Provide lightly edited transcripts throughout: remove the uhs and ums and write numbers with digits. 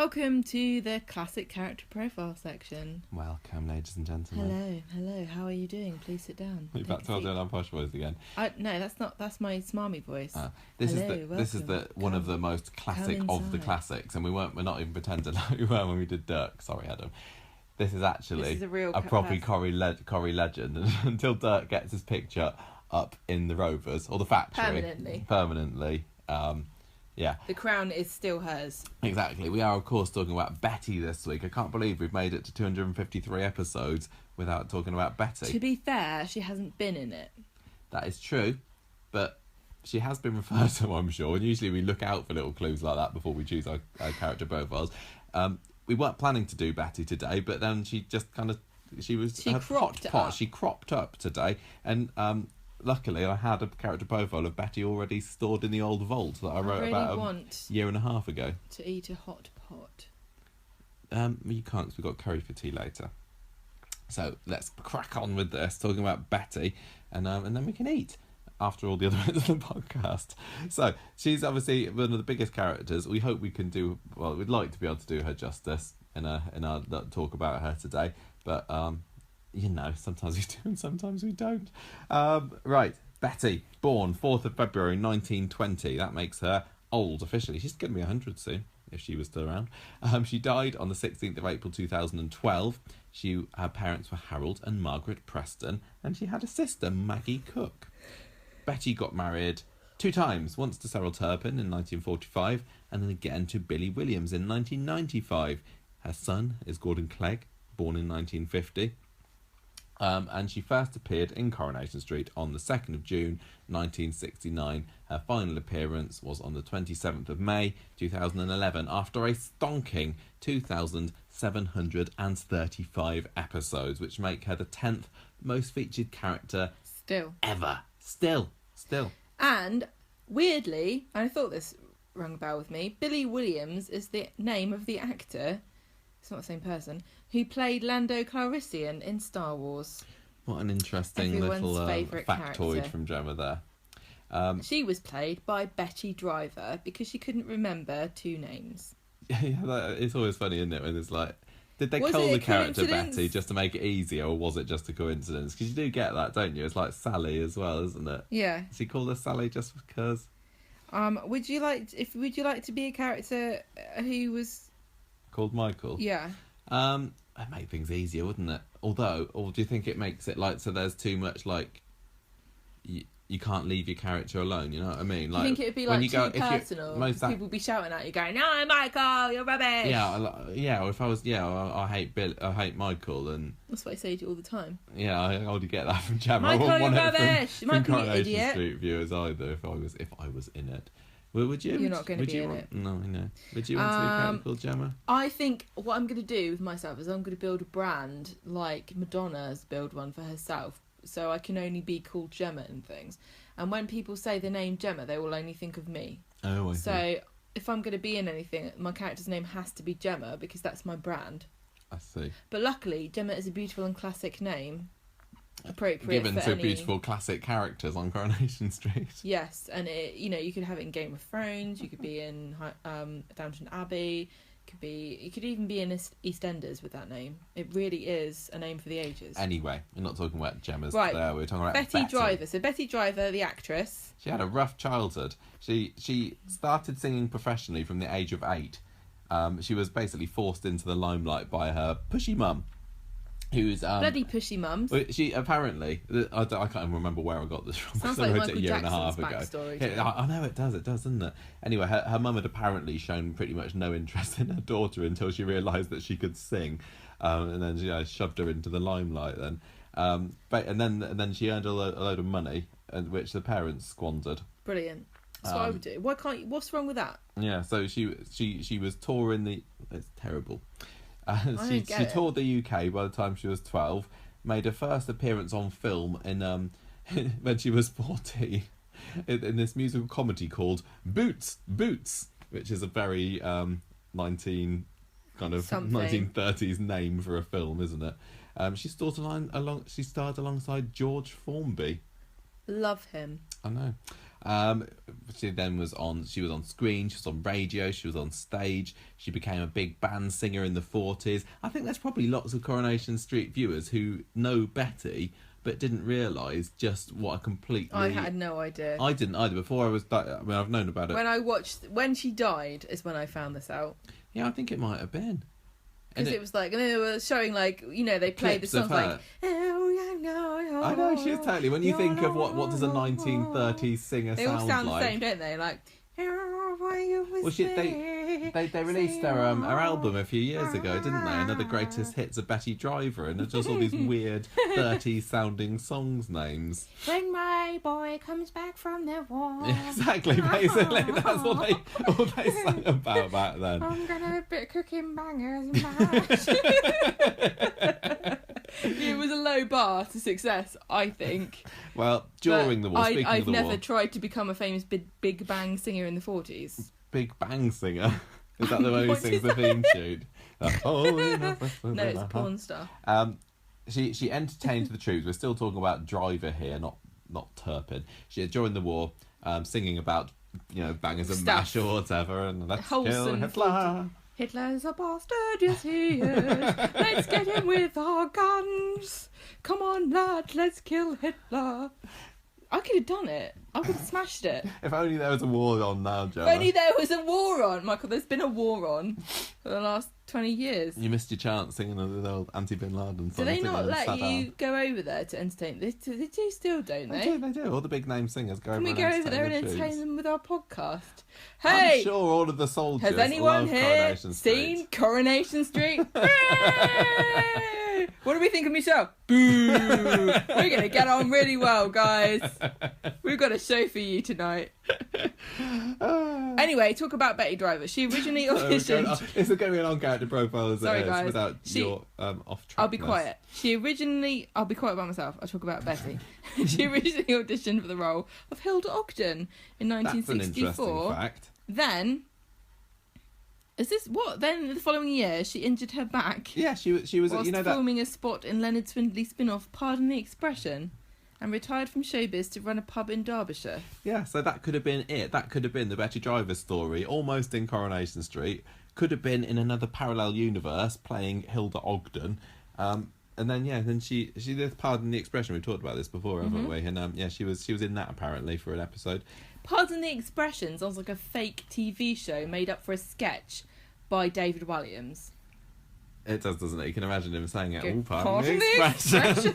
Welcome to the classic character profile section. Welcome, ladies and gentlemen. Hello. How are you doing? Please sit down. We're back to doing our posh voice again. No, that's not. That's my smarmy voice. This is one of the most classic of the classics, and we're not even pretending like we were when we did Dirk. Sorry, Adam. This is actually a proper Corrie legend until Dirk gets his picture up in the Rovers or the factory permanently. Yeah. The crown is still hers. Exactly. We are, of course, talking about Betty this week. I can't believe we've made it to 253 episodes without talking about Betty. To be fair, she hasn't been in it. That is true, but she has been referred to, I'm sure, and usually we look out for little clues like that before we choose our character profiles. We weren't planning to do Betty today, but then she just she cropped up today, and luckily, I had a character profile of Betty already stored in the old vault that I wrote about a year and a half ago. To eat a hot pot. You can't, because we've got curry for tea later. So let's crack on with this, talking about Betty, and then we can eat after all the other bits of the podcast. So she's obviously one of the biggest characters. We hope we can do well. We'd like to be able to do her justice in our talk about her today, but sometimes we do and sometimes we don't. Right, Betty, born 4th of February 1920. That makes her old officially. She's going to be 100 soon, if she was still around. She died on the 16th of April 2012. Her parents were Harold and Margaret Preston, and she had a sister, Maggie Cook. Betty got married 2 times, once to Cyril Turpin in 1945, and then again to Billy Williams in 1995. Her son is Gordon Clegg, born in 1950. And she first appeared in Coronation Street on the 2nd of June 1969. Her final appearance was on the 27th of May 2011 after a stonking 2,735 episodes, which make her the 10th most featured character ever. Still. And weirdly, I thought this rang a bell with me, Billy Williams is the name of the actor, it's not the same person, who played Lando Calrissian in Star Wars. What an interesting little factoid character from Gemma there. She was played by Betty Driver because she couldn't remember 2 names. Yeah, it's always funny, isn't it, when it's like, did they call the character Betty just to make it easier, or was it just a coincidence? Because you do get that, don't you? It's like Sally as well, isn't it? Yeah. Is he called her Sally just because? Would you like to be a character who was called Michael? Yeah. It'd make things easier, wouldn't it? Or do you think it makes it like, so there's too much, like, you can't leave your character alone, you know what I mean? Like, I think it'd be like too personal. People would be shouting at you going, "No, Michael, you're rubbish." Yeah. Or if I was, I hate Bill, I hate Michael, and that's what I say to you all the time. Yeah, I already get that from Gemma. Michael, I wouldn't you're want rubbish. it from Coronation Street viewers either. If I was in it. Well, would you? You're not going to be in it. No, I know. Would you want to be a character called Gemma? I think what I'm going to do with myself is I'm going to build a brand like Madonna's build one for herself, so I can only be called Gemma and things. And when people say the name Gemma, they will only think of me. Oh, I see. So if I'm going to be in anything, my character's name has to be Gemma because that's my brand. I see. But luckily, Gemma is a beautiful and classic name. Appropriate given to beautiful classic characters on Coronation Street. Yes, and you could have it in Game of Thrones. You could be in Downton Abbey. You could even be in EastEnders with that name. It really is a name for the ages. Anyway, we're not talking about Gemma's right. There. We're talking about Betty Driver. So Betty Driver, the actress. She had a rough childhood. She started singing professionally from the age of 8. She was basically forced into the limelight by her pushy mum. Who's bloody pushy mums. She apparently, I can't remember where I got this from. Sounds like I wrote it a year and a half ago. I know it does, doesn't it? Anyway, her mum had apparently shown pretty much no interest in her daughter until she realised that she could sing, and then she shoved her into the limelight. Then, and then she earned a load of money, which the parents squandered. Brilliant. That's what I would do. What's wrong with that? Yeah, so she was touring the. It's terrible. She toured the UK by the time she was 12, made her first appearance on film in when she was 14 in this musical comedy called Boots, which is a very 1930s name for a film, isn't it? She starred alongside George Formby. Love him. I know. She then was on screen, she was on radio, she was on stage, she became a big band singer in the 40s. I think there's probably lots of Coronation Street viewers who know Betty but didn't realise just what a completely... I had no idea. I didn't either. Before I was... I've known about it. When she died is when I found this out. Yeah, I think it might have been. Because it was like, and they were showing like, they played the songs like, I know, she is totally... When you think of what does a 1930s singer sound like... They all sound the same, don't they? Like... Well, they released their album a few years ago, didn't they? Another Greatest Hits of Betty Driver, and it's just all these weird 30s sounding songs names. When my boy comes back from the war. Yeah, exactly, basically. That's all they sang about back then. I'm gonna be cooking bangers and mash. It was a low bar to success, I think. Well, during the war, I've never tried to become a famous Big Bang singer in the 40s. Big Bang singer? Is that the one who sings the theme tune? No, it's a porn star. She entertained the troops. We're still talking about Driver here, not Turpin. She during the war, singing about bangers and mash or whatever, and let's kill Hitler. Hitler's a bastard, yes he is. Let's get him with our guns. Come on, lad, let's kill Hitler. I could have done it. I could have smashed it. If only there was a war on now, Gemma. If only there was a war on. Michael, there's been a war on for the last 20 years. You missed your chance singing the old anti-Bin Laden song. Do they not let you go over there to entertain? They do still, don't they? They do. All the big name singers go over. Can we go over there and entertain them with our podcast? Hey! I'm sure all of the soldiers has anyone here seen Coronation Street? What do we think of Michelle? Boo! We're going to get on really well, guys. We've got a show for you tonight. Anyway, talk about Betty Driver. She originally auditioned... It's going to be an on-character profile as Sorry, it is guys. without your off-trackness. I'll be quiet. I'll be quiet by myself. I'll talk about Betty. She originally auditioned for the role of Hilda Ogden in 1964. That's an interesting fact. Then... Then the following year, she injured her back. Yeah, she was. Whilst filming a spot in Leonard Swindley's spin-off, Pardon the Expression, and retired from showbiz to run a pub in Derbyshire. Yeah, so that could have been it. That could have been the Betty Driver story, almost in Coronation Street. Could have been in another parallel universe, playing Hilda Ogden. And then she did Pardon the Expression. We talked about this before, haven't we? And she was in that apparently for an episode. Pardon the Expression sounds like a fake TV show made up for a sketch by David Williams. It does, doesn't it? You can imagine him saying it. Go, Pardon the Expression.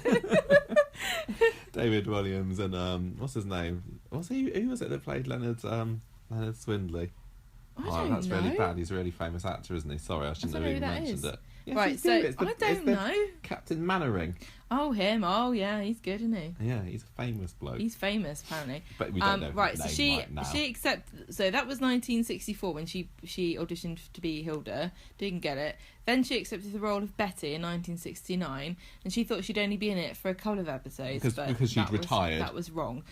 David Williams and what's his name? Who was it that played Leonard Swindley? I don't know. That's really bad. He's a really famous actor, isn't he? Sorry, I shouldn't have even mentioned it. Yeah, right, so I don't know. Captain Mannering. Oh, him. Oh, yeah, he's good, isn't he? Yeah, he's a famous bloke. He's famous, apparently. But we don't know right, his so name right now. So that was 1964 when she auditioned to be Hilda. Didn't get it. Then she accepted the role of Betty in 1969, and she thought she'd only be in it for a couple of episodes. Because she'd retired. That was wrong.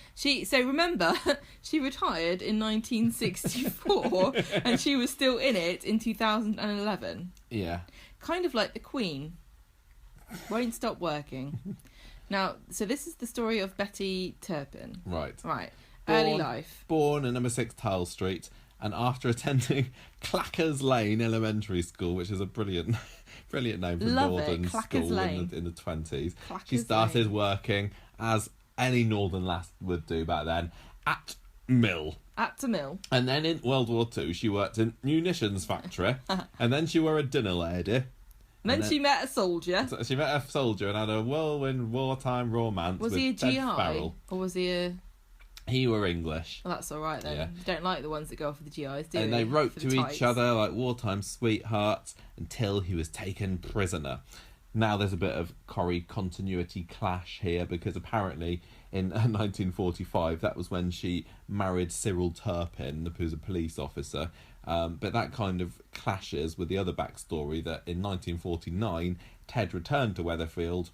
Remember, she retired in 1964, and she was still in it in 2011. Yeah. Kind of like the Queen. Won't stop working. Now, so this is the story of Betty Turpin. Right. Early life. Born in number 6 Tile Street, and after attending Clackers Lane Elementary School, which is a brilliant name for a northern school in the 20s, she started working, as any northern lass would do back then, at mill. At a mill. And then in World War II, she worked in munitions factory, and then she were a dinner lady. And then she met a soldier. She met a soldier and had a whirlwind wartime romance with he a Ted GI? Farrell. Or was he a... He were English. Well, that's all right then. Yeah. You don't like the ones that go off with the GIs, do you? And they wrote to each other like wartime sweethearts until he was taken prisoner. Now there's a bit of Corrie continuity clash here, because apparently in 1945 that was when she married Cyril Turpin, who's a police officer. But that kind of clashes with the other backstory that in 1949 Ted returned to Weatherfield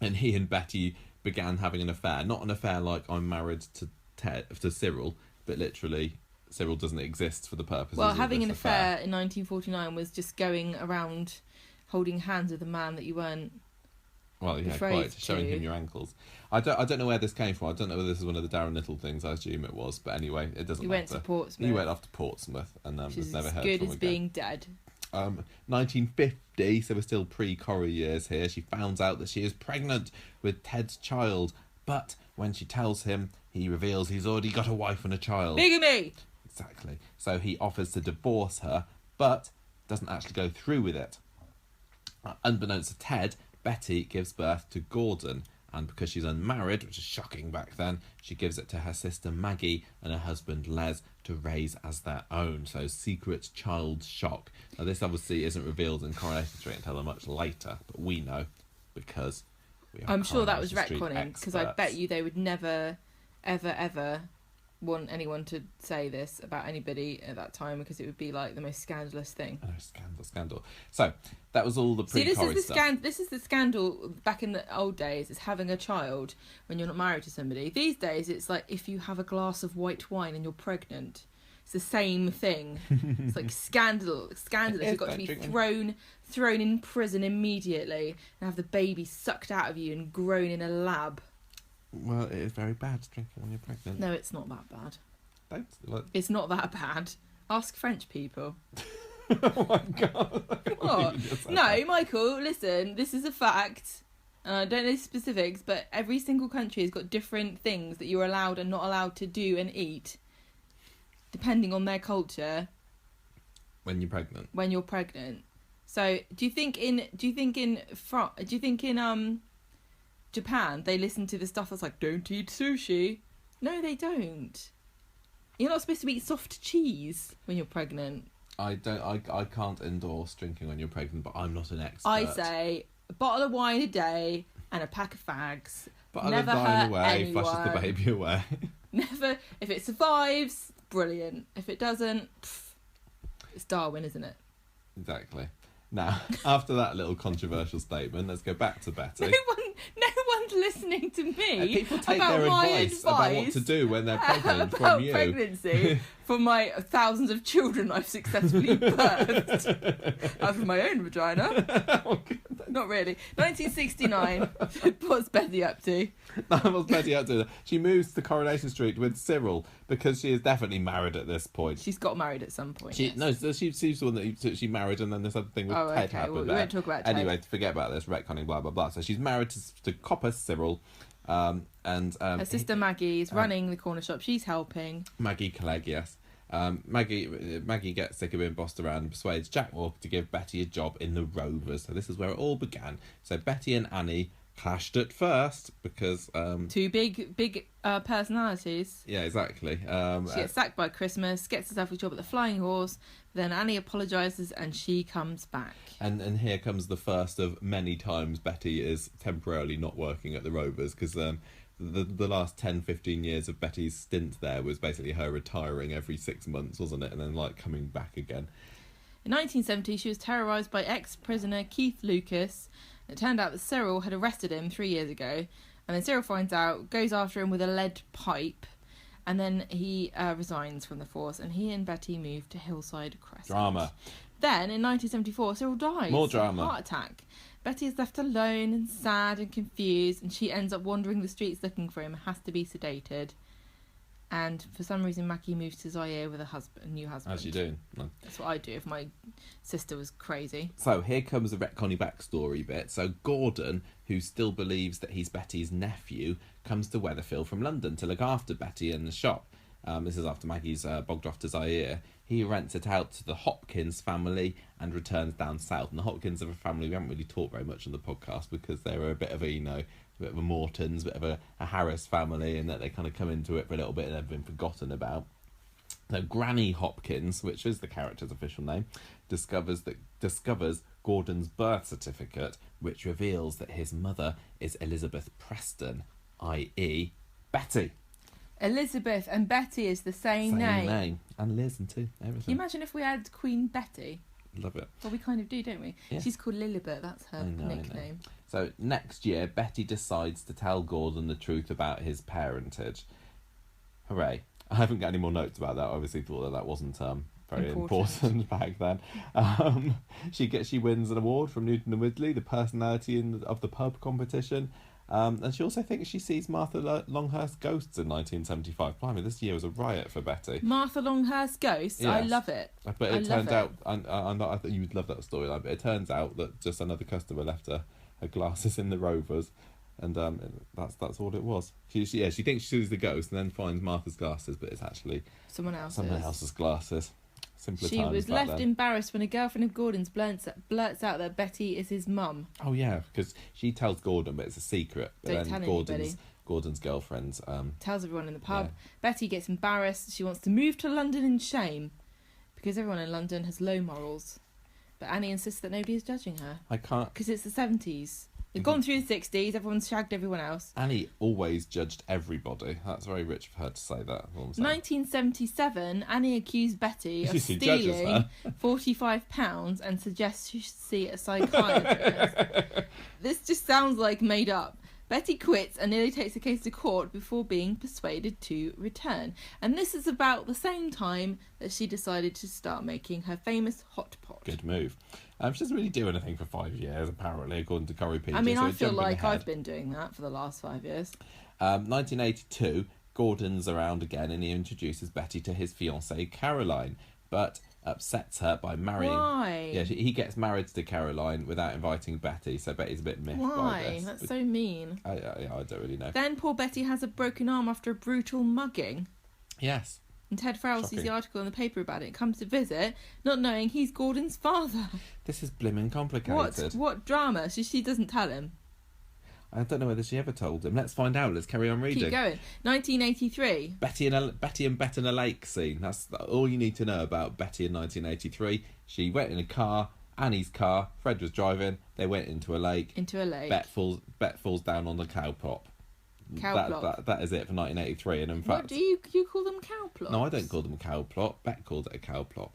and he and Betty began having an affair. Not an affair like I'm married to Cyril, but literally Cyril doesn't exist for the purposes of having an affair affair in 1949 was just going around holding hands with a man that you weren't Well, yeah, betrothed quite. Showing to. him your ankles. I don't know where this came from. I don't know whether this is one of the Darren Little things. I assume it was. But anyway, it doesn't He matter. went to Portsmouth. He went off to Portsmouth and Which was is never as heard good from as again. being dead. 1950, so we're still pre-Corrie years here. She finds out that she is pregnant with Ted's child. But when she tells him, he reveals he's already got a wife and a child. Bigamy! Exactly. So he offers to divorce her, but doesn't actually go through with it. Unbeknownst to Ted, Betty gives birth to Gordon, and because she's unmarried, which is shocking back then, she gives it to her sister Maggie and her husband Les to raise as their own. So secret child shock. Now this obviously isn't revealed in Coronation Street until much later, but we know because we are I'm sure that was Coronation Street retconning, because I experts. bet you they would never, ever want anyone to say this about anybody at that time, because it would be like the most scandalous thing. I know, scandal. So that was all the pre-Corrie stuff. This is the scandal back in the old days, is having a child when you're not married to somebody. These days it's like if you have a glass of white wine and you're pregnant. It's the same thing. It's like scandalous. You've got to be thrown in prison immediately and have the baby sucked out of you and grown in a lab. Well, it is very bad drinking when you're pregnant. No, it's not that bad. What? It's not that bad. Ask French people. Oh my god. What? No, Michael, listen, this is a fact. And I don't know the specifics, but every single country has got different things that you're allowed and not allowed to do and eat, depending on their culture. When you're pregnant. So, do you think in Japan they listen to the stuff that's like, don't eat sushi? No, they don't. You're not supposed to eat soft cheese when you're pregnant. I can't endorse drinking when you're pregnant, but I'm not an expert. I say a bottle of wine a day and a pack of fags. Bottle Never of wine hurt away, anyone. flushes the baby away. Never. If it survives, brilliant. If it doesn't, it's Darwin, isn't it? Exactly. Now, after that little controversial statement, let's go back to Betty. No one's listening to me. People take about their my advice about what to do when they're pregnant about from you. pregnancy from my thousands of children I've successfully birthed out of my own vagina. Oh, Not really. 1969. What's Betty up to? That was Betty up to. She moves to Coronation Street with Cyril because she is definitely married at this point. She's got married at some point. She's the one that she married, and then this other thing with Ted happened. Well, we won't talk about Ted. Anyway, forget about this retconning, blah blah blah. So she's married to copper Cyril, and her sister Maggie's running the corner shop. She's helping. Maggie Clegg, yes. Maggie gets sick of being bossed around and persuades Jack Walker to give Betty a job in the Rovers. So this is where it all began. So Betty and Annie clashed at first because two big personalities. Yeah, exactly. She gets sacked by Christmas, gets herself a job at the Flying Horse. Then Annie apologises and she comes back. And here comes the first of many times Betty is temporarily not working at the Rovers, because the last 10-15 years of Betty's stint there was basically her retiring every 6 months, wasn't it? And then coming back again. In 1970, she was terrorised by ex-prisoner Keith Lucas. It turned out that Cyril had arrested him 3 years ago, and then Cyril finds out, goes after him with a lead pipe, and then he resigns from the force, and he and Betty move to Hillside Crescent. Drama. Then, in 1974, Cyril dies. More drama. Heart attack. Betty is left alone and sad and confused, and she ends up wandering the streets looking for him, has to be sedated. And for some reason, Maggie moves to Zaire with a new husband. As you do. No. That's what I'd do if my sister was crazy. So here comes the retconny backstory bit. So Gordon, who still believes that he's Betty's nephew, comes to Weatherfield from London to look after Betty in the shop. This is after Maggie's bogged off to Zaire. He rents it out to the Hopkins family and returns down south. And the Hopkins are a family we haven't really talked very much on the podcast because they were a bit of a Mortons, a bit of a Harris family, and that they kind of come into it for a little bit and have been forgotten about. So Granny Hopkins, which is the character's official name, discovers Gordon's birth certificate, which reveals that his mother is Elizabeth Preston, i.e. Betty. Elizabeth and Betty is the same name. And Liz and too, everything. Can you imagine if we had Queen Betty? Love it. Well, we kind of do, don't we? Yeah. She's called Lilibet, that's her nickname. I know. So next year, Betty decides to tell Gordon the truth about his parentage. Hooray. I haven't got any more notes about that. I obviously thought that wasn't very important back then. She wins an award from Newton and Widley, the personality of the pub competition. And she also thinks she sees Martha Longhurst's ghosts in 1975. Blimey, this year was a riot for Betty. Martha Longhurst's ghosts? Yes. I love it. But it turned out, I thought you would love that storyline, but it turns out that just another customer left her glasses in the Rovers, and that's all it was. She thinks she sees the ghost and then finds Martha's glasses, but it's actually someone else's glasses. She was left embarrassed when a girlfriend of Gordon's blurts out that Betty is his mum. Oh yeah, because she tells Gordon, but it's a secret. But Don't then tell anybody. Gordon's girlfriend tells everyone in the pub. Yeah. Betty gets embarrassed. She wants to move to London in shame because everyone in London has low morals. But Annie insists that nobody is judging her. I can't, because it's the 70s. We've gone through the 60s. Everyone's shagged everyone else. Annie always judged everybody. That's very rich for her to say that. 1977, Annie accused Betty of stealing £45 and suggests she should see a psychiatrist. This just sounds like made up. Betty quits and nearly takes the case to court before being persuaded to return. And this is about the same time that she decided to start making her famous hot pot. Good move. She doesn't really do anything for 5 years, apparently, according to Corrie PJ. I mean, I feel like I've been doing that for the last 5 years. 1982, Gordon's around again and he introduces Betty to his fiancée, Caroline, but upsets her by marrying... Why? Yeah, he gets married to Caroline without inviting Betty, so Betty's a bit miffed by this. Why? That's so mean. I don't really know. Then poor Betty has a broken arm after a brutal mugging. Yes. And Ted Farrell sees the article in the paper about it, comes to visit, not knowing he's Gordon's father. This is blimmin' complicated. What drama? She doesn't tell him. I don't know whether she ever told him. Let's find out. Let's carry on reading. Keep going. 1983. Betty and Bet in a lake scene. That's all you need to know about Betty in 1983. She went in a car, Annie's car. Fred was driving. They went into a lake. Bet falls down on the cow plop. That is it for 1983. And in fact, what do you call them, cow plops? No, I don't call them cow plop. Bet called it a cow plop.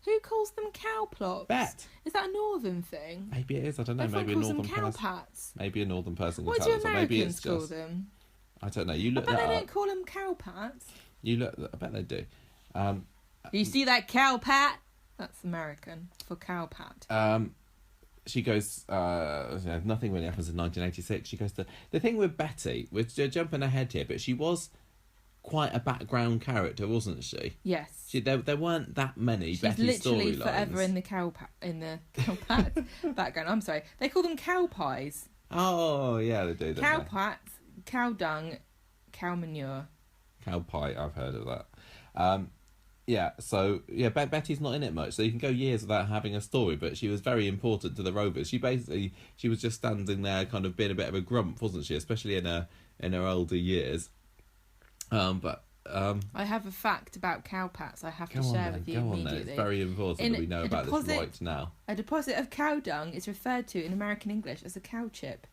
Who calls them cow plops? Bet. Is that a northern thing? Maybe it is. I don't know. Everyone maybe calls a northern them person. cowpats. Maybe a northern person. What do Americans call them? I don't know. You look. I bet they don't call them cowpats. You look. I bet they do. You see that cowpat? That's American for cowpat. She goes, nothing really happens in 1986. She goes to... The thing with Betty, we're jumping ahead here, but she was quite a background character, wasn't she? Yes. There weren't that many Betty storylines. She's literally forever in the cowpat background. I'm sorry. They call them cow pies. Oh, yeah, they do. Cowpats, cow dung, cow manure. Cow pie, I've heard of that. Betty's not in it much, so you can go years without having a story, but she was very important to the Rovers. She was just standing there kind of being a bit of a grump, wasn't she? Especially in her older years. I have a fact about cowpats I have to share with you immediately. It's very important that we know about this right now. A deposit of cow dung is referred to in American English as a cow chip.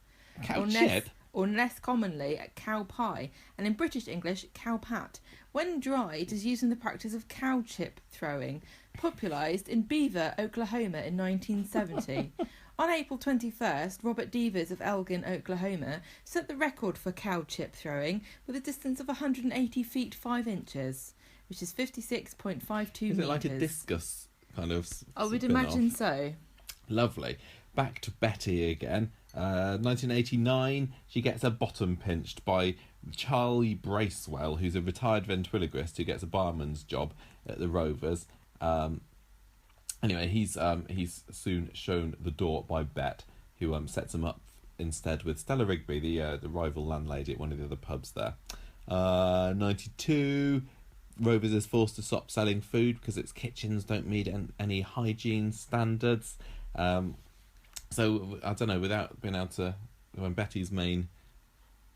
Or less commonly, a cow pie, and in British English, cow pat. When dry, it is used in the practice of cow chip throwing, popularised in Beaver, Oklahoma in 1970. On April 21st, Robert Devers of Elgin, Oklahoma, set the record for cow chip throwing with a distance of 180 feet 5 inches, which is 56.52 metres. Is it like a discus kind of I would imagine so. Lovely. Back to Betty again. 1989, she gets her bottom pinched by Charlie Bracewell, who's a retired ventriloquist who gets a barman's job at the Rovers. Anyway, he's soon shown the door by Bet, who sets him up instead with Stella Rigby, the rival landlady at one of the other pubs there. 92, Rovers is forced to stop selling food because its kitchens don't meet any hygiene standards. So, I don't know, without being able to... When Betty's main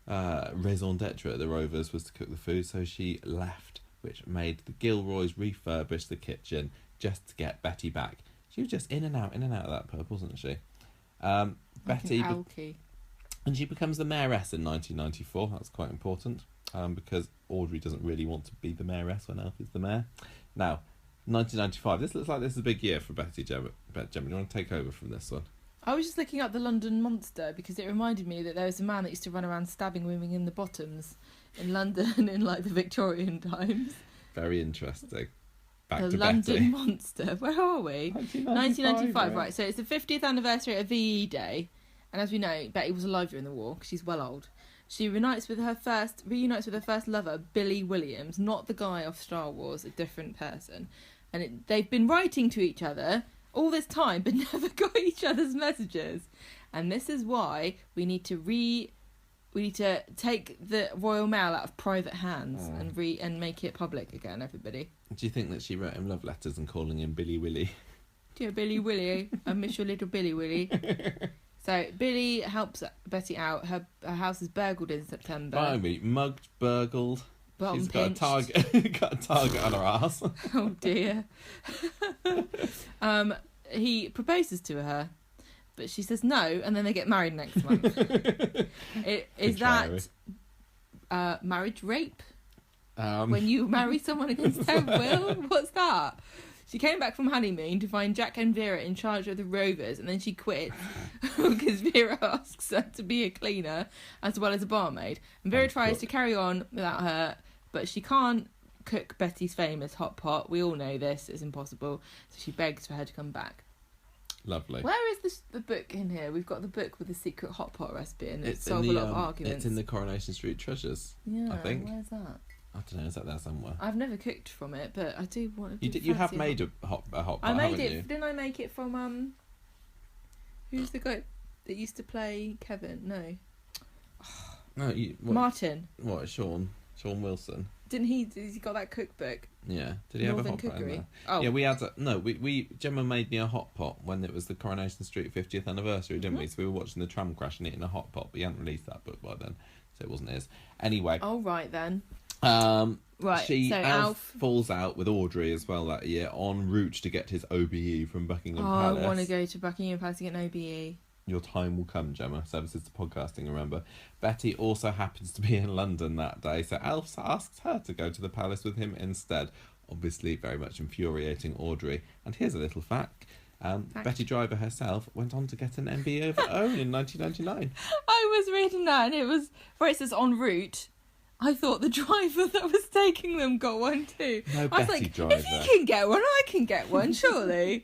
raison d'etre at the Rovers was to cook the food, so she left, which made the Gilroys refurbish the kitchen just to get Betty back. She was just in and out of that pub, wasn't she? Betty... And she becomes the mayoress in 1994. That's quite important, because Audrey doesn't really want to be the mayoress when Alf is the mayor. Now, 1995. This looks like this is a big year for Betty Gemma. Do you want to take over from this one? I was just looking up the London Monster because it reminded me that there was a man that used to run around stabbing women in the bottoms in London in like the Victorian times. Very interesting. Back The to London Betty. Monster. Where are we? 1995, right. So it's the 50th anniversary of VE Day. And as we know, Betty was alive during the war because she's well old. She reunites with her first lover, Billy Williams, not the guy off Star Wars, a different person. And they've been writing to each other all this time, but never got each other's messages. And this is why we need to take the Royal Mail out of private hands and make it public again, everybody. Do you think that she wrote him love letters and calling him Billy Willy? Dear Billy Willy, I miss your little Billy Willy. So Billy helps Betty out. Her house is burgled in September. Blimey, mugged, burgled. Bottom She's got a pinched. got a target on her ass. Oh dear. He proposes to her, but she says no, and then they get married next month. Is that marriage rape? When you marry someone against their will? What's that? She came back from honeymoon to find Jack and Vera in charge of the Rovers, and then she quits because Vera asks her to be a cleaner as well as a barmaid. And Vera tries to carry on without her, but she can't cook Betty's famous hot pot. We all know this, it's impossible. So she begs for her to come back. Lovely. Where is the book in here? We've got the book with the secret hot pot recipe, and it's solved a in lot of arguments. It's in the Coronation Street Treasures. Yeah, I think. where's that? I don't know. Is that there somewhere? I've never cooked from it, but I do want to. You have made a hot pot. I made haven't it. you? Didn't I make it from Who's the guy that used to play Kevin? No. No, Martin. What? Sean Wilson. Didn't he? He got that cookbook? Yeah. Did he Northern have a hot pot in Cookery? there? Oh. Yeah, we had we Gemma made me a hot pot when it was the Coronation Street 50th anniversary, didn't we? So we were watching the tram crash and eating a hot pot, but he hadn't released that book by then, so it wasn't his. Anyway. Oh right then. Right. So Alf falls out with Audrey as well that year en route to get his OBE from Buckingham Palace. I want to go to Buckingham Palace to get an OBE. Your time will come, Gemma. Services to podcasting, remember. Betty also happens to be in London that day, so Alf asks her to go to the palace with him instead. Obviously, very much infuriating Audrey. And here's a little fact. Betty Driver herself went on to get an MBE of her own in 1999. I was reading that, and it was where it says en route. I thought the driver that was taking them got one too. No, I was Betty like, Driver. if you can get one, I can get one, surely.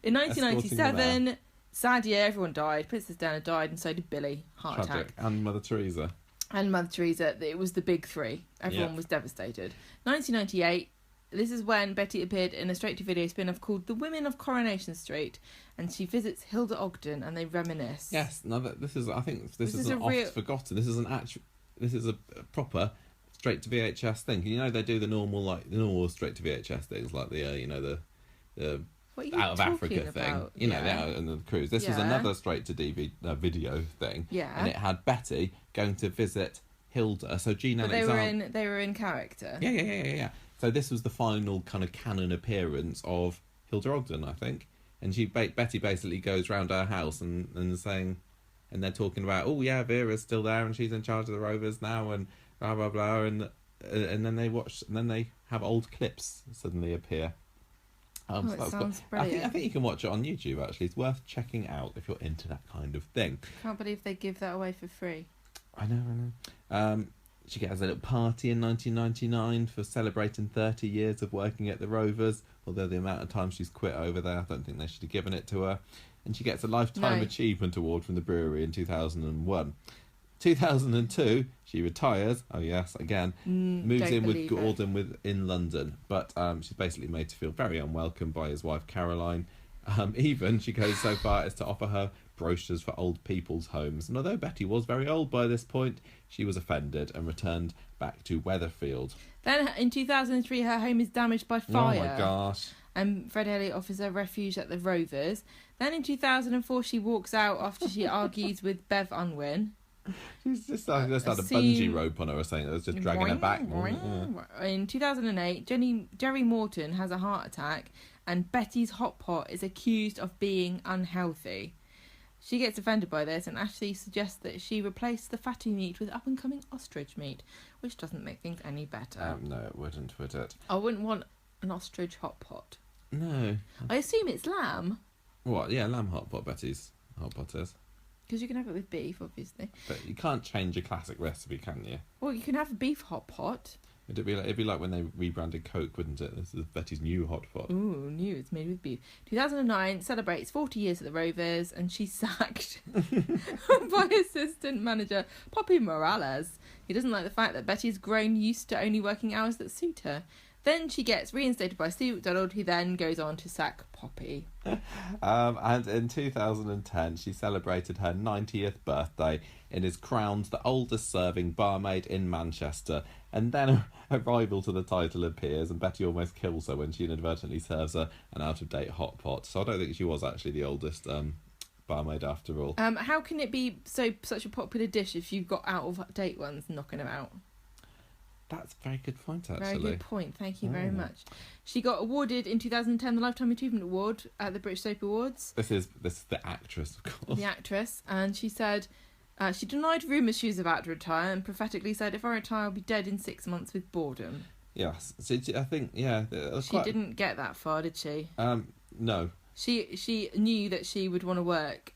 In 1997, sad year, everyone died. Princess Diana died, and so did Billy. Heart Tragic. attack. And Mother Teresa. And Mother Teresa. It was the big three. Everyone was devastated. 1998, this is when Betty appeared in a straight-to-video spin-off called The Women of Coronation Street, and she visits Hilda Ogden, and they reminisce. Yes, no, this is. I think this is a an oft forgotten. This is an actual. This is a proper straight to VHS thing. You know they do the normal straight to VHS things like the out of Africa thing. You know, the out and the cruise. This was another straight to DVD video thing. Yeah. And it had Betty going to visit Hilda. So Jean Alexander. They were in character. Yeah. So this was the final kind of canon appearance of Hilda Ogden, I think. And Betty basically goes round her house and saying. And they're talking about, oh yeah, Vera's still there and she's in charge of the Rovers now and blah blah blah, and then they have old clips suddenly appear. It sounds brilliant. I think you can watch it on YouTube. Actually, it's worth checking out if you're into that kind of thing. Can't believe they give that away for free. I know. She has a little party in 1999 for celebrating 30 years of working at the Rovers. Although the amount of time she's quit over there, I don't think they should have given it to her. And she gets a Lifetime Achievement Award from the brewery in 2001. 2002, she retires. Oh yes, again. Moves in with Gordon in London. But she's basically made to feel very unwelcome by his wife Caroline. Even she goes so far as to offer her brochures for old people's homes. And although Betty was very old by this point, she was offended and returned back to Weatherfield. Then in 2003, her home is damaged by fire. Oh my gosh. And Fred Elliott offers her refuge at the Rovers. Then in 2004, she walks out after she argues with Bev Unwin. She's just had a bungee rope on her or something that was just dragging her back. In 2008, Jerry Morton has a heart attack and Betty's hot pot is accused of being unhealthy. She gets offended by this and actually suggests that she replace the fatty meat with up-and-coming ostrich meat, which doesn't make things any better. No, it wouldn't, would it? I wouldn't want an ostrich hot pot. No. I assume it's lamb. What? Yeah, lamb hot pot, Betty's hot pot is. Because you can have it with beef, obviously. But you can't change a classic recipe, can you? Well, you can have a beef hot pot. It'd be like when they rebranded Coke, wouldn't it? This is Betty's new hot pot. Ooh, new. It's made with beef. 2009 celebrates 40 years at the Rovers, and she's sacked by assistant manager Poppy Morales. He doesn't like the fact that Betty's grown used to only working hours that suit her. Then she gets reinstated by Steve McDonald, who then goes on to sack Poppy. And in 2010, she celebrated her 90th birthday and is crowned the oldest serving barmaid in Manchester. And then a rival to the title appears, and Betty almost kills her when she inadvertently serves her an out-of-date hot pot. So I don't think she was actually the oldest barmaid after all. How can it be such a popular dish if you've got out-of-date ones knocking about? That's a very good point, actually. Very good point. Thank you very much. She got awarded in 2010 the Lifetime Achievement Award at the British Soap Awards. This is the actress, of course. The actress. And she said she denied rumours she was about to retire and prophetically said, if I retire, I'll be dead in 6 months with boredom. Yes. So I think, yeah. She didn't get that far, did she? No. She knew that she would want to work.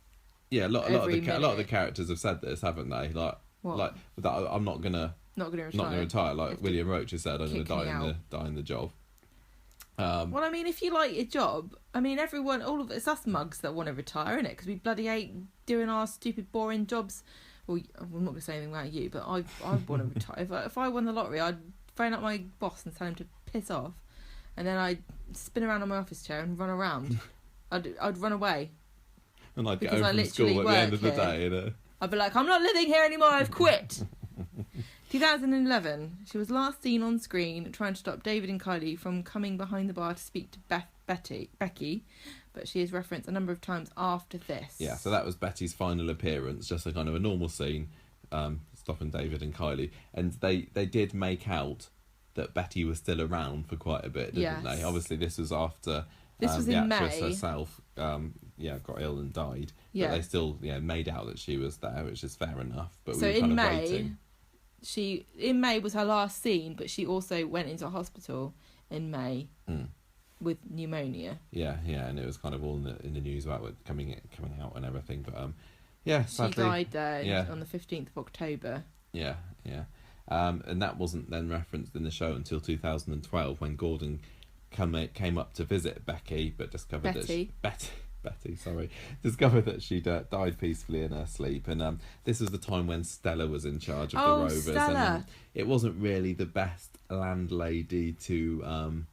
Yeah, a lot of the characters have said this, haven't they? What? That I'm not gonna retire. Like William Roach has said, I'm gonna die in the job. Well, I mean, if you like your job, I mean, everyone, all of it's us mugs that want to retire, innit? Because we bloody hate doing our stupid, boring jobs. Well, I'm not going to say anything about you, but I want to retire. If I won the lottery, I'd phone up my boss and tell him to piss off, and then I'd spin around on my office chair and run around. I'd run away. And I'd get home from school at the end of the day. I'd be like, I'm not living here anymore, I've quit. 2011, she was last seen on screen trying to stop David and Kylie from coming behind the bar to speak to Becky, but she is referenced a number of times after this. Yeah, so that was Betty's final appearance, just a kind of a normal scene, stopping David and Kylie. And they did make out that Betty was still around for quite a bit, didn't they? Obviously, this was after this was the in actress May. herself got ill and died. Yeah. But they still made out that she was there, which is fair enough. But so we were kind in of May, waiting. In May was her last scene, but she also went into hospital in May with pneumonia. Yeah, and it was kind of all in the news about it coming out and everything. But sadly, she died there on the 15th of October. Yeah. And that wasn't then referenced in the show until 2012 when Gordon came up to visit Becky, but discovered discovered that she'd died peacefully in her sleep. And this was the time when Stella was in charge of the Rovers. Stella. And it wasn't really the best landlady to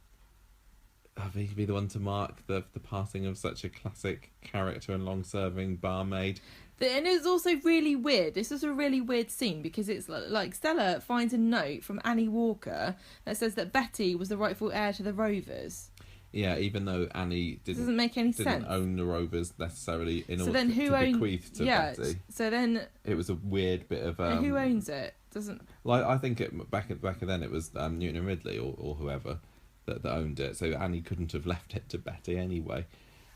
be the one to mark the passing of such a classic character and long-serving barmaid. And it was also really weird. This was a really weird scene because it's like Stella finds a note from Annie Walker that says that Betty was the rightful heir to the Rovers. Yeah, even though Annie doesn't make any sense. Didn't own the Rovers necessarily in order to bequeath to Betty. So then it was a weird bit of who owns it? Doesn't I think back then it was Newton and Ridley or whoever that owned it. So Annie couldn't have left it to Betty anyway.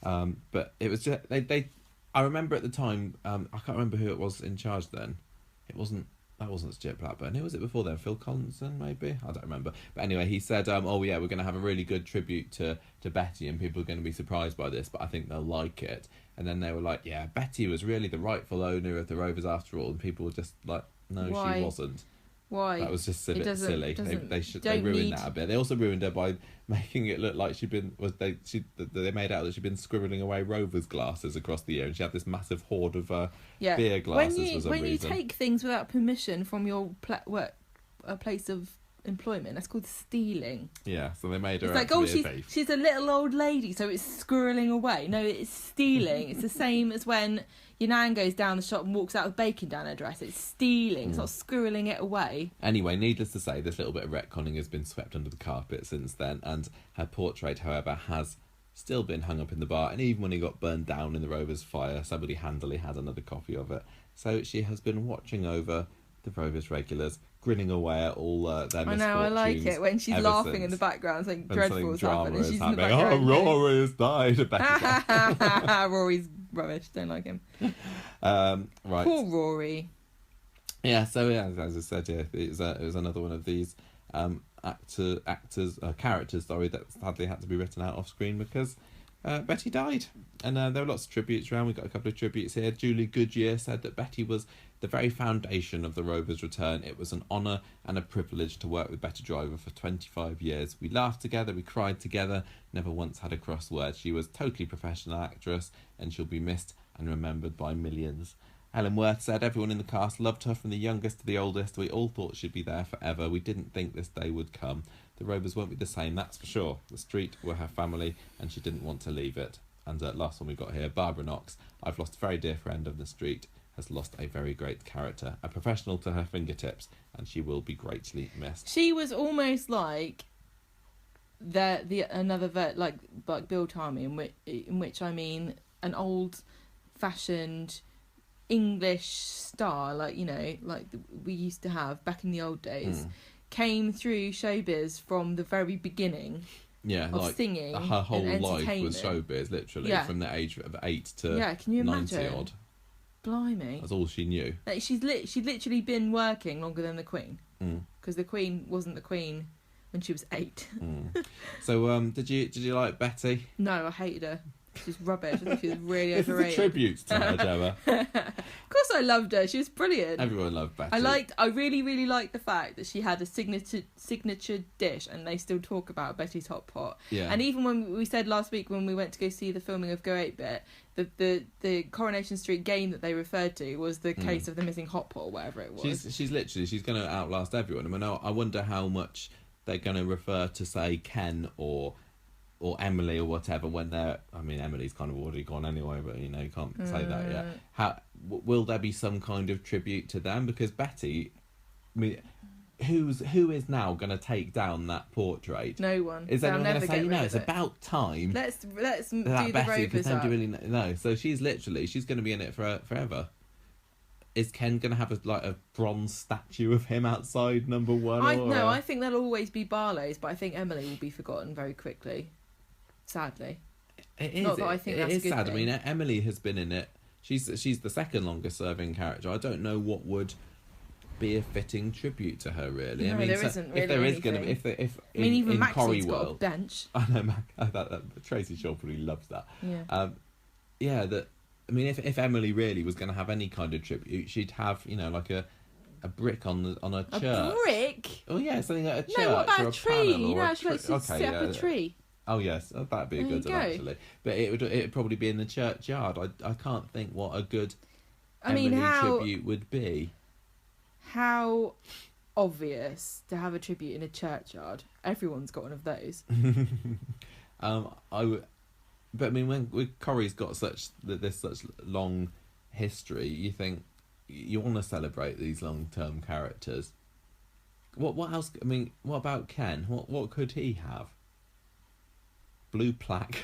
But it was just they. I remember at the time, I can't remember who it was in charge then. That wasn't Stuart Blackburn. Who was it before then? Phil Collinson, maybe? I don't remember. But anyway, he said, we're going to have a really good tribute to Betty and people are going to be surprised by this, but I think they'll like it. And then they were like, yeah, Betty was really the rightful owner of the Rovers after all. And people were just like, no, she wasn't. Why? That was just silly. They ruined that a bit. They also ruined her by making it look like they made out that she'd been scribbling away Rovers glasses across the year, and she had this massive hoard of beer glasses. When you take things without permission from your place of employment, that's called stealing. Yeah, so they made her. It's like, she's a little old lady, so it's squirreling away. No, it's stealing. It's the same as when your nan goes down the shop and walks out with bacon down her dress. It's stealing. It's not squirreling it away. Anyway, needless to say, this little bit of retconning has been swept under the carpet since then, and her portrait, however, has still been hung up in the bar, and even when he got burned down in the Rovers fire, somebody handily had another copy of it. So she has been watching over the Rovers regulars, grinning away at all their misfortunes. I like it when she's laughing in the background, something dreadful has happened, and she's in the background. Rory has died. Rory's rubbish. Don't like him. Right. Poor Rory. Yeah. So as I said, it was another one of these characters. Sorry, that sadly had to be written out off screen because Betty died. And there were lots of tributes around. We got a couple of tributes here. Julie Goodyear said that Betty was the very foundation of the Rovers' return. It was an honour and a privilege to work with Betty Driver for 25 years. We laughed together, we cried together, never once had a cross word. She was a totally professional actress, and she'll be missed and remembered by millions. Helen Worth said everyone in the cast loved her from the youngest to the oldest. We all thought she'd be there forever. We didn't think this day would come. The Rovers won't be the same, that's for sure. The street were her family, and she didn't want to leave it. And last one we got here, Barbara Knox. I've lost a very dear friend of the street, has lost a very great character, a professional to her fingertips, and she will be greatly missed. She was almost like like Bill Tarmy, in which I mean an old-fashioned English star, like we used to have back in the old days, came through showbiz from the very beginning. Yeah, of like singing, her whole and life was showbiz, literally, from the age of 8 to can you 90 imagine? odd. Blimey, That's all she knew. Like she'd literally been working longer than the Queen, because the Queen wasn't the Queen when she was 8. So, did you like Betty? No, I hated her. She's rubbish. I think she was really This overrated. is a tribute to her, Gemma. Of course I loved her. She was brilliant. Everyone loved Betty. I really, really liked the fact that she had a signature dish, and they still talk about Betty's hot pot. Yeah. And even when we said last week when we went to go see the filming of Go 8-Bit, the Coronation Street game that they referred to was the case of the missing hot pot or whatever it was. She's going to outlast everyone. I mean, I wonder how much they're going to refer to, say, Ken or Emily or whatever when they're... I mean, Emily's kind of already gone anyway, but, you can't say that yet. Will there be some kind of tribute to them? Because Betty... I mean, who is now going to take down that portrait? No one. Is anyone going to say, it's about time? Let's do the Betty, Rovers don't up. you really know? So she's going to be in it forever. Is Ken going to have a bronze statue of him outside number 1? I think there'll always be Barlow's, but I think Emily will be forgotten very quickly. Sadly. It is. Not that I think that's a good sad. thing. I mean, Emily has been in it. She's the second longest serving character. I don't know what would be a fitting tribute to her, really. No, I mean, there isn't really if there is anything. going to be, if I mean, even in Corrie Maxine's got a world, bench. I know Tracy Shaw probably loves that. Yeah. I mean, if Emily really was going to have any kind of tribute, she'd have like a brick on a church. A brick? Oh yeah, something like a church. No, what about or a tree? panel or She'd set up a tree. Oh yes, that'd be a good one actually. But it'd probably be in the churchyard. I can't think what a good Emily tribute would be. How obvious to have a tribute in a churchyard. Everyone's got one of those. But I mean, when Corrie's got such long history, you think you want to celebrate these long-term characters. What else? I mean, what about Ken? What could he have? Blue plaque.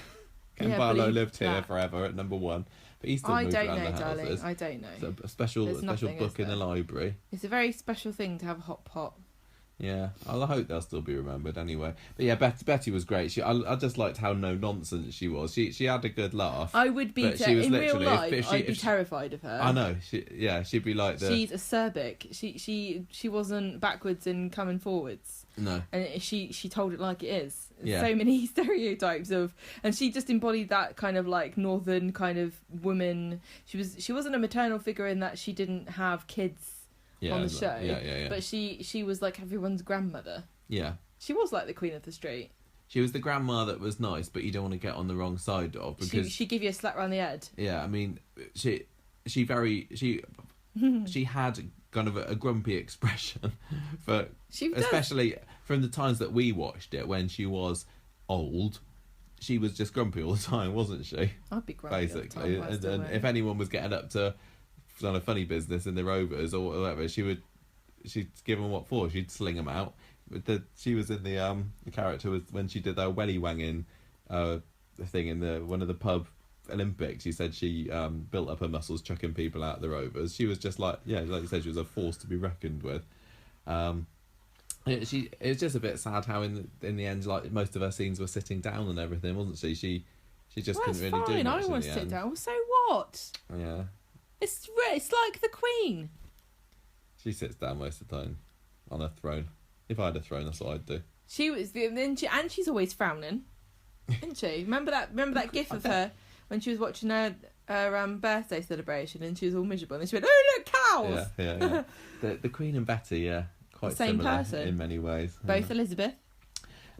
Ken Barlow lived here forever at number 1, but he still moved around the houses. Darling. I don't know. So a special book in the library. It's a very special thing to have a hot pot. Yeah, I hope they'll still be remembered anyway. but yeah, Betty was great. I just liked how no nonsense she was. She had a good laugh. I would be in real life. I'd be terrified of her. I know. She'd be like she's acerbic. She wasn't backwards and coming forwards. No. And she told it like it is. Yeah. So many stereotypes and she just embodied that kind of like northern kind of woman. She wasn't a maternal figure in that she didn't have kids on the show. Yeah. But she was like everyone's grandmother. Yeah. She was like the queen of the street. She was the grandma that was nice, but you don't want to get on the wrong side of, because she give you a slap round the head. Yeah, I mean, she had kind of a grumpy expression for especially from the times that we watched it when she was old. She was just grumpy all the time, wasn't she? I'd be grumpy basically, all the time, and if anyone was getting up to kind of funny business in the Rovers or whatever, she'd give them what for. She'd sling them out. She was in the character was when she did her welly wanging thing in one of the pub Olympics. She said she built up her muscles chucking people out of the Rovers. She was just like you said, she was a force to be reckoned with. It's just a bit sad how in the end, like most of her scenes were sitting down and everything, wasn't she? She just couldn't really do much. I don't want to sit down. Well, so what? Yeah. It's like the Queen. She sits down most of the time on a throne. If I had a throne, that's what I'd do. She's always frowning. Isn't she? Remember that gif of her when she was watching her birthday celebration and she was all miserable and then she went, "Oh look, cows!" Yeah. The Queen and Betty, yeah, quite The same similar person. in many ways. Both Elizabeth.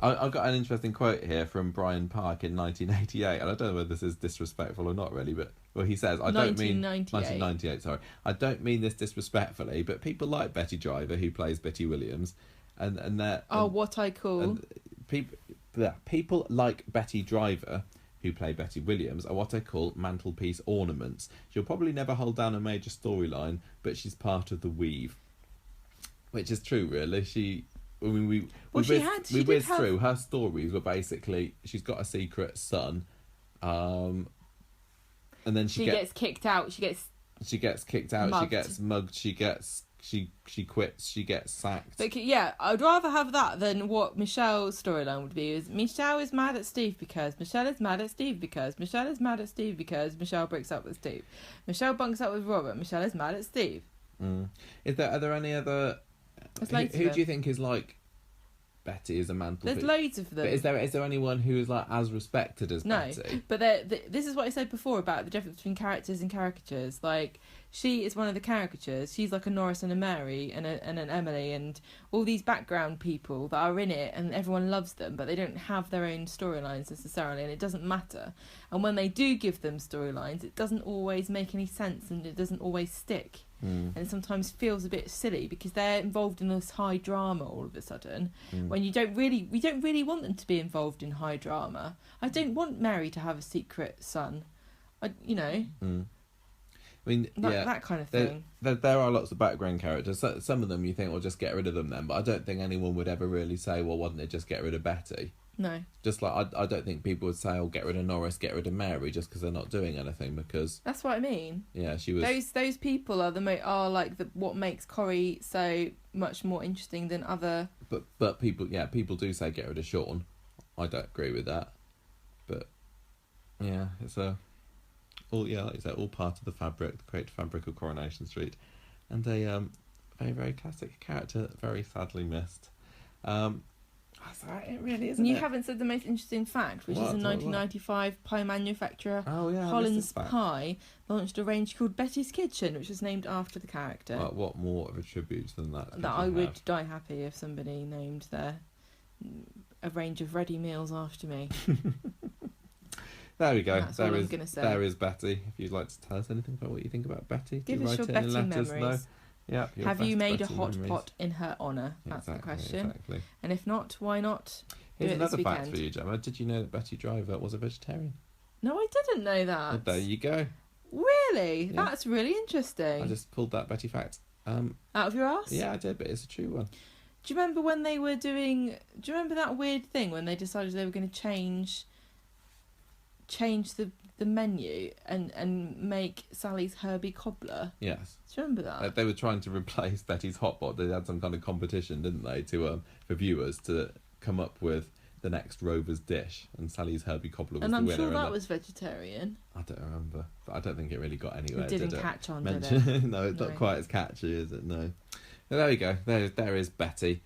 I've got an interesting quote here from Brian Park in 1988, and I don't know whether this is disrespectful or not really, but he says, I don't mean 1998. Sorry, I don't mean this disrespectfully, but people like Betty Driver, who plays Betty Williams, and they're what I call people like Betty Driver, who play Betty Williams, are what I call mantelpiece ornaments. She'll probably never hold down a major storyline, but she's part of the weave, which is true, really. We whizzed through her stories were basically she's got a secret son, and then she gets kicked out. She gets kicked out. Mugged. She gets mugged. She quits. She gets sacked. But yeah, I'd rather have that than what Michelle's storyline would be. Is Michelle is mad at Steve because Michelle is mad at Steve because Michelle is mad at Steve because Michelle breaks up with Steve. Michelle bunks up with Robert. Michelle is mad at Steve. Are there any other? Who do you think is like Betty as a mantelpiece? There's loads of them. But is there anyone who is like as respected as Betty? No, but this is what I said before about the difference between characters and caricatures. Like, she is one of the caricatures. She's like a Norris and a Mary and an Emily and all these background people that are in it, and everyone loves them, but they don't have their own storylines necessarily, and it doesn't matter. And when they do give them storylines, it doesn't always make any sense, and it doesn't always stick. And it sometimes feels a bit silly because they're involved in this high drama all of a sudden when we don't really want them to be involved in high drama. I don't want Mary to have a secret son. I mean, that kind of thing. There are lots of background characters. Some of them you think, well, just get rid of them then. But I don't think anyone would ever really say, well, why don't they just get rid of Betty? No. Just like I don't think people would say, oh, get rid of Norris, get rid of Mary, just because they're not doing anything. Because that's what I mean. Yeah, she was. Those people are what makes Corrie so much more interesting than other. But people do say get rid of Sean. I don't agree with that. But yeah, it's like you said, all part of the creative fabric of Coronation Street, and a very, very classic character, very sadly missed. It really isn't. You haven't said the most interesting fact, which is in 1995, pie manufacturer Holland's Pie launched a range called Betty's Kitchen, which was named after the character. What more of a tribute than that? That I would die happy if somebody named a range of ready meals after me. There we go. That's all I'm going to say. There is Betty. If you'd like to tell us anything about what you think about Betty, give us your Betty memories. Yeah. Have you made a hot pot in her honour? That's the question. Exactly. And if not, why not? Here's another fact for you, Gemma. Did you know that Betty Driver was a vegetarian? No, I didn't know that. Well, there you go. Really? Yeah. That's really interesting. I just pulled that Betty fact. Out of your ass? Yeah, I did, but it's a true one. Do you remember when they were doing... Do you remember that weird thing when they decided they were going to change the menu and make Sally's Herbie Cobbler? Yes. Do you remember that? They were trying to replace Betty's Hot Pot. They had some kind of competition, didn't they, to for viewers to come up with the next Rovers dish, and Sally's Herbie Cobbler was the winner. And I'm sure that was vegetarian. I don't remember, but I don't think it really got anywhere. It didn't catch on, did it? No, it's not quite as catchy, is it? No. But there we go. There is Betty.